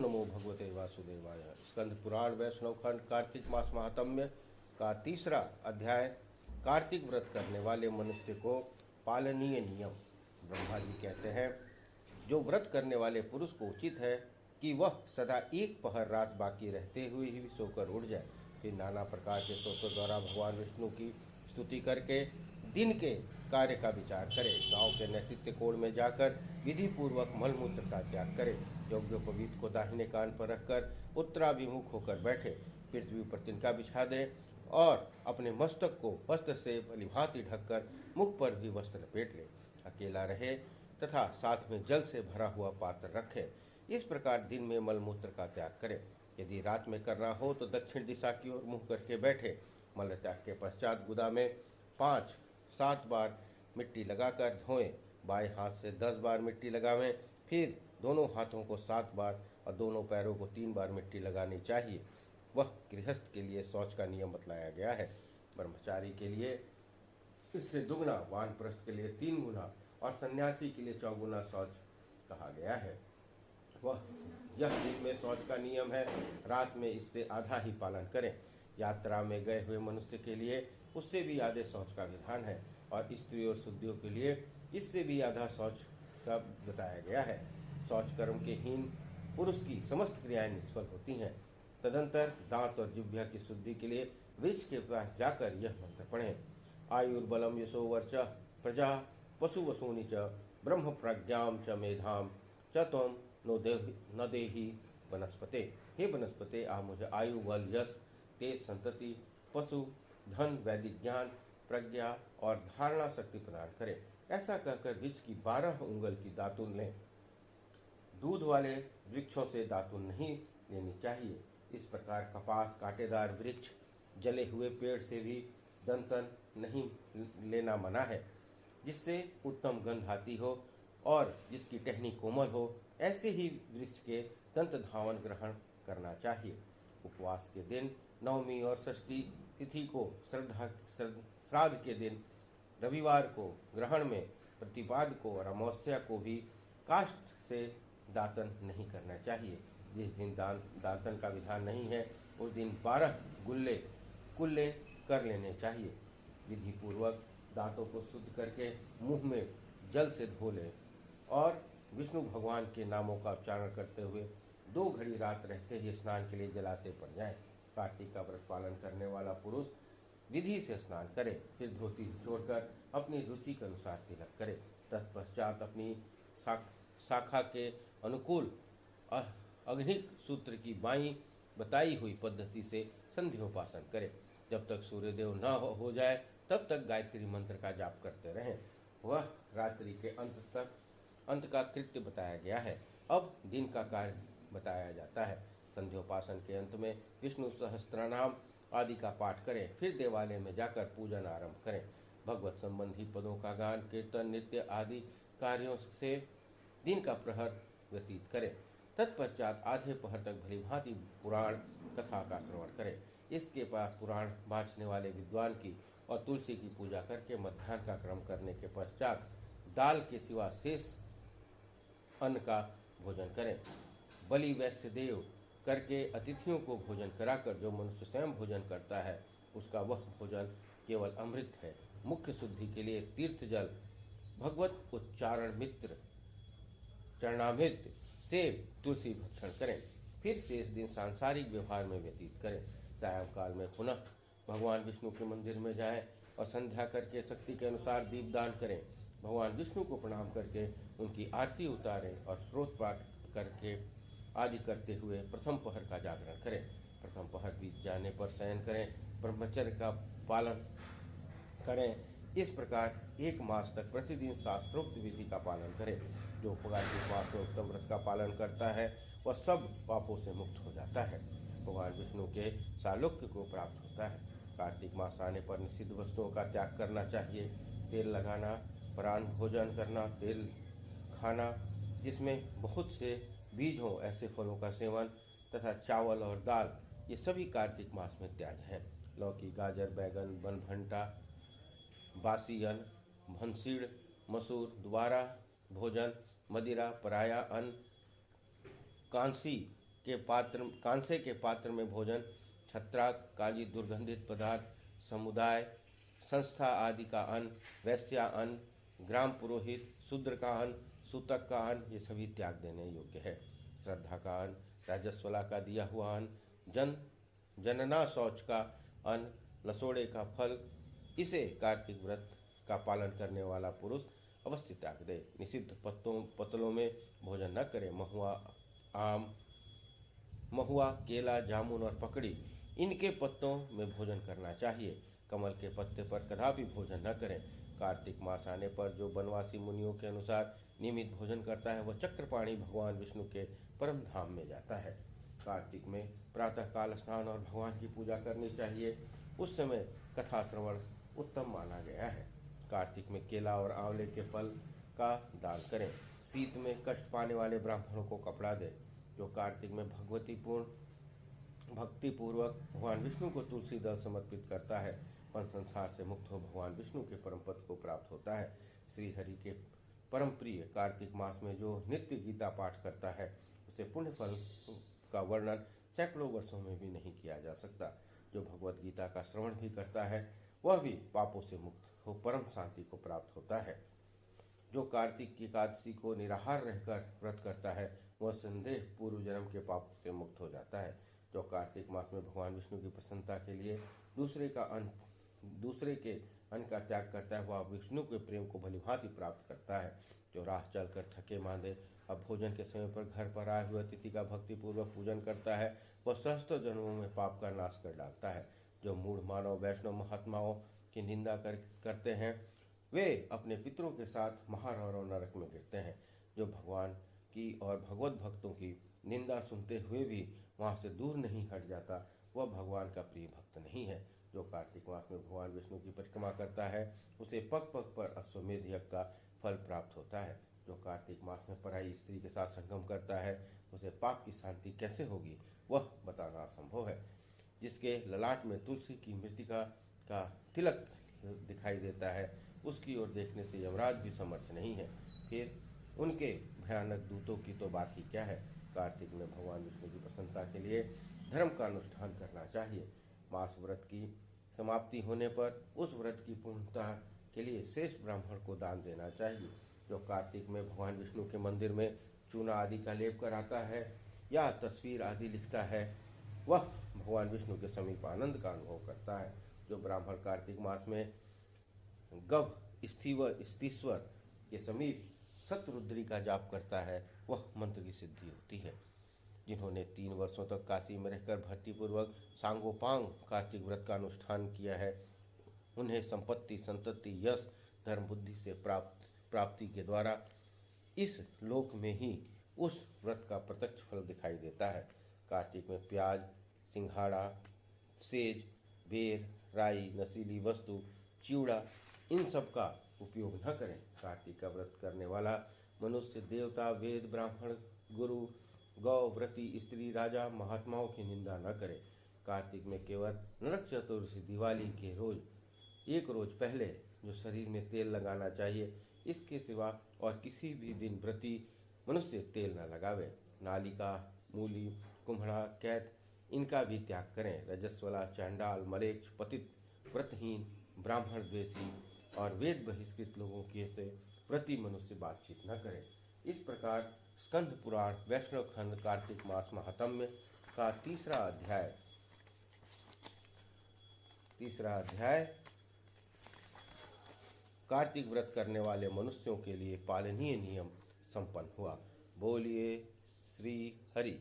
नमो भगवते वासुदेवाय। स्कंद पुराण वैष्णव खंड कार्तिक मास महात्म्य का तीसरा अध्याय। कार्तिक व्रत करने वाले मनुष्य को पालनीय नियम। ब्रह्मा जी कहते हैं, जो व्रत करने वाले पुरुष को उचित है कि वह सदा एक पहर रात बाकी रहते हुए ही सोकर उठ जाए, फिर नाना प्रकार के स्तोत्रों द्वारा भगवान विष्णु की स्तुति करके दिन के कार्य का विचार करे। गांव के नैतित्य कोण में जाकर विधि पूर्वक मलमूत्र का त्याग करे। यज्ञोपवीत को दाहिने कान पर रखकर उत्तराभिमुख होकर बैठे, पृथ्वी पर तिनका बिछा दे और अपने मस्तक को वस्त्र से भलीभांति ढककर मुख पर भी वस्त्र लपेट ले। अकेला रहे तथा साथ में जल से भरा हुआ पात्र रखे। इस प्रकार दिन में मलमूत्र का त्याग करे। यदि रात में करना हो तो दक्षिण दिशा की ओर मुँह करके बैठे। मल त्याग के पश्चात गुदा में 5-7 बार मिट्टी लगाकर धोएं। बाएं हाथ से 10 बार मिट्टी लगावें, फिर दोनों हाथों को 7 बार और दोनों पैरों को 3 बार मिट्टी लगानी चाहिए। वह गृहस्थ के लिए शौच का नियम बतलाया गया है। ब्रह्मचारी के लिए इससे दुगना, वानप्रस्थ के लिए 3 गुना और सन्यासी के लिए 4 गुना शौच कहा गया है। यह दिन में शौच का नियम है, रात में इससे आधा ही पालन करें। यात्रा में गए हुए मनुष्य के लिए उससे भी आधे शौच का विधान है और स्त्री और शुद्धियों के लिए इससे भी आधा शौच का बताया गया है। शौच कर्म के हीन पुरुष की समस्त क्रियाएं निष्फल होती हैं। तदंतर दांत और जिह्वा की शुद्धि के लिए वृक्ष के पास जाकर यह मंत्र पढ़ें। आयुर्बलम यशोवर्च प्रजा पशु वसूनि च ब्रह्म प्रज्ञाम च मेधाम च त्वं न देहि वनस्पते। हे वनस्पते, आप मुझे आयु, बल, यश, तेज, संतति, पशु, धन, वैदिक ज्ञान, प्रज्ञा और धारणा शक्ति प्रदान करें। ऐसा कहकर वृक्ष की 12 उंगल की दातुन लें। दूध वाले वृक्षों से दातुन नहीं लेनी चाहिए। इस प्रकार कपास, कांटेदार वृक्ष, जले हुए पेड़ से भी दंतन नहीं लेना मना है। जिससे उत्तम गंध आती हो और जिसकी टहनी कोमल हो, ऐसे ही वृक्ष के दंत धावन ग्रहण करना चाहिए। उपवास के दिन, नवमी और षष्ठी तिथि को, श्राद्ध के दिन, रविवार को, ग्रहण में, प्रतिपाद को और अमावस्या को भी काष्ठ से दातन नहीं करना चाहिए। जिस दिन दातन का विधान नहीं है, उस दिन 12 कुल्ले कर लेने चाहिए। विधि पूर्वक दांतों को शुद्ध करके मुंह में जल से धो लें और विष्णु भगवान के नामों का उच्चारण करते हुए 2 घड़ी रात रहते ही स्नान के लिए जलाशय पर जाए। कार्तिक का व्रत पालन करने वाला पुरुष विधि से स्नान करे, फिर धोती छोड़कर अपनी रुचि के अनुसार तिलक करे। तत्पश्चात अपनी शाखा के अनुकूल अग्निक सूत्र की बाईं बताई हुई पद्धति से संध्योपासन करे। जब तक सूर्यदेव न हो जाए तब तक गायत्री मंत्र का जाप करते रहें। वह रात्रि के अंत का कृत्य बताया गया है। अब दिन का कार्य बताया जाता है। संध्योपासन के अंत में विष्णु सहस्त्रनाम आदि का पाठ करें, फिर देवालय में जाकर पूजन आरंभ करें। भगवत संबंधी पदों का गान, कीर्तन, नृत्य आदि कार्यों से दिन का प्रहर व्यतीत करें। तत्पश्चात आधे पहर तक भलीभांति पुराण कथा का श्रवण करें। इसके बाद पुराण बाँचने वाले विद्वान की और तुलसी की पूजा करके मध्याह्न का क्रम करने के पश्चात दाल के सिवा शेष अन्न का भोजन करें। बलि वैश्य देव करके अतिथियों को भोजन कराकर जो मनुष्य स्वयं भोजन करता है, उसका वह भोजन केवल अमृत है। मुख्य शुद्धि के लिए तीर्थ जल, भगवत उच्चारण मित्र, चरणामृत से तुलसी भक्षण करें। फिर शेष दिन सांसारिक व्यवहार में व्यतीत करें। सायंकाल में पुनः भगवान विष्णु के मंदिर में जाएं और संध्या करके शक्ति के अनुसार दीपदान करें। भगवान विष्णु को प्रणाम करके उनकी आरती उतारें और स्रोत पाठ करके आदि करते हुए प्रथम पहर का जागरण करें। प्रथम पहर बीत जाने पर शयन करें। ब्रह्मचर्य का पालन करें। इस प्रकार 1 मास तक प्रतिदिन शास्त्रोक्त विधि का पालन करें। जो कार्तिक मास में उत्तम व्रत का पालन करता है, वह सब पापों से मुक्त हो जाता है, भगवान विष्णु के सालोक्य को प्राप्त होता है। कार्तिक मास आने पर निषिद्ध वस्तुओं का त्याग करना चाहिए। तेल लगाना, परान्न भोजन करना, तेल खाना जिसमें बहुत से बीज हों, ऐसे फलों का सेवन तथा चावल और दाल, ये सभी कार्तिक मास में त्याज्य हैं। लौकी, गाजर, बैगन, बनभंटा, बासी अन्न, भनसीड़, मसूर, द्वारा भोजन, मदिरा, पराया अन्न, कांसी के पात्र कांसे के पात्र में भोजन, छत्राक, काली दुर्गंधित पदार्थ, समुदाय संस्था आदि का अन्न, वैश्या अन्न, ग्राम पुरोहित, शूद्र का अन्न, सूतक का अन्न, ये सभी त्याग देने योग्य है। श्रद्धा का अन्न, राजस्वला का दिया हुआ अन्न, जनना शौच का अन्न, लसोड़े का फल, इसे कार्तिक व्रत का पालन करने वाला पुरुष अवश्य त्याग दे। निषिद्ध पत्तलों में भोजन न करे। महुआ, केला, जामुन और पकड़ी, इनके पत्तों में भोजन करना चाहिए। कमल के पत्ते पर कदापि भोजन न करें। कार्तिक मास आने पर जो बनवासी मुनियों के अनुसार नियमित भोजन करता है वह चक्रपाणी भगवान विष्णु के परम धाम में जाता है। कार्तिक में प्रातःकाल स्नान और भगवान की पूजा करनी चाहिए। उस समय कथा श्रवण उत्तम माना गया है। कार्तिक में केला और आंवले के फल का दान करें। शीत में कष्ट पाने वाले ब्राह्मणों को कपड़ा दें। जो कार्तिक में भक्तिपूर्वक भगवान विष्णु को तुलसी दल समर्पित करता है वह संसार से मुक्त हो भगवान विष्णु के परम पद को प्राप्त होता है। श्री हरि के परम प्रिय कार्तिक मास में जो नित्य गीता पाठ करता है उसे पुण्य फल का वर्णन सैकड़ों वर्षों में भी नहीं किया जा सकता। जो भगवत गीता का श्रवण भी करता है वह भी पापों से मुक्त हो परम शांति को प्राप्त होता है। जो कार्तिक की एकादशी को निराहार रहकर व्रत करता है वह संदेह पूर्व जन्म के पापों से मुक्त हो जाता है। जो कार्तिक मास में भगवान विष्णु की प्रसन्नता के लिए दूसरे के अन्न का त्याग करता है वह विष्णु के प्रेम को भलीभांति प्राप्त करता है। जो राह चलकर थके मांदे अब भोजन के समय पर घर पर आए हुए अतिथि का भक्तिपूर्वक पूजन करता है वह सहस्त्र जन्मों में पाप का नाश कर डालता है। जो मूढ़ मानव वैष्णव महात्माओं की निंदा करते हैं वे अपने पितरों के साथ महारौरव नरक में गिरते हैं। जो भगवान की और भगवत भक्तों की निंदा सुनते हुए भी वहाँ से दूर नहीं हट जाता वह भगवान का प्रिय भक्त नहीं है। जो कार्तिक मास में भगवान विष्णु की परिक्रमा करता है उसे पग पग पर अश्वमेध यज्ञ का फल प्राप्त होता है। जो कार्तिक मास में पराई स्त्री के साथ संगम करता है उसे पाप की शांति कैसे होगी वह बताना असंभव है। जिसके ललाट में तुलसी की मृतिका का तिलक दिखाई देता है उसकी ओर देखने से यमराज भी समर्थ नहीं है। फिर उनके भयानक दूतों की तो बात ही क्या है। कार्तिक में भगवान विष्णु की प्रसन्नता के लिए धर्म का अनुष्ठान करना चाहिए। मास व्रत की समाप्ति होने पर उस व्रत की पूर्णता के लिए शेष ब्राह्मण को दान देना चाहिए। जो कार्तिक में भगवान विष्णु के मंदिर में चूना आदि का लेप कराता है या तस्वीर आदि लिखता है वह भगवान विष्णु के समीप आनंद का अनुभव करता है। जो ब्राह्मण कार्तिक मास में गव स्तीश्वर के समीप सतरुद्री का जाप करता है वह मंत्र की सिद्धि होती है। जिन्होंने 3 वर्षों तक काशी में रहकर भक्तिपूर्वक सांगोपांग कार्तिक व्रत का अनुष्ठान किया है उन्हें संपत्ति, संतति, यश, धर्म, बुद्धि से प्राप्ति के द्वारा इस लोक में ही उस व्रत का प्रत्यक्ष फल दिखाई देता है। कार्तिक में प्याज, सिंघाड़ा, सेज, बेर, राई, नशीली वस्तु, चिवड़ा इन सब का उपयोग न करें। कार्तिक का व्रत करने वाला मनुष्य देवता, वेद, ब्राह्मण, गुरु, गौ, व्रती, स्त्री, राजा, महात्माओं की निंदा न करे। कार्तिक में केवल नरक चतुर्दशी दिवाली के एक रोज पहले जो शरीर में तेल लगाना चाहिए इसके सिवा और किसी भी दिन व्रती मनुष्य तेल न लगावे। नालिका, मूली, कुम्हड़ा, कैथ इनका भी त्याग करें। रजस्वला, चांडाल, मलेच्छ, पतित, व्रतहीन, ब्राह्मण द्वेषी और वेद बहिष्कृत लोगों के से व्रती मनुष्य बातचीत न करें। इस प्रकार स्कंद पुराण वैष्णव खंड कार्तिक मास महात्म्य का तीसरा अध्याय कार्तिक व्रत करने वाले मनुष्यों के लिए पालनीय नियम संपन्न हुआ। बोलिए श्री हरि।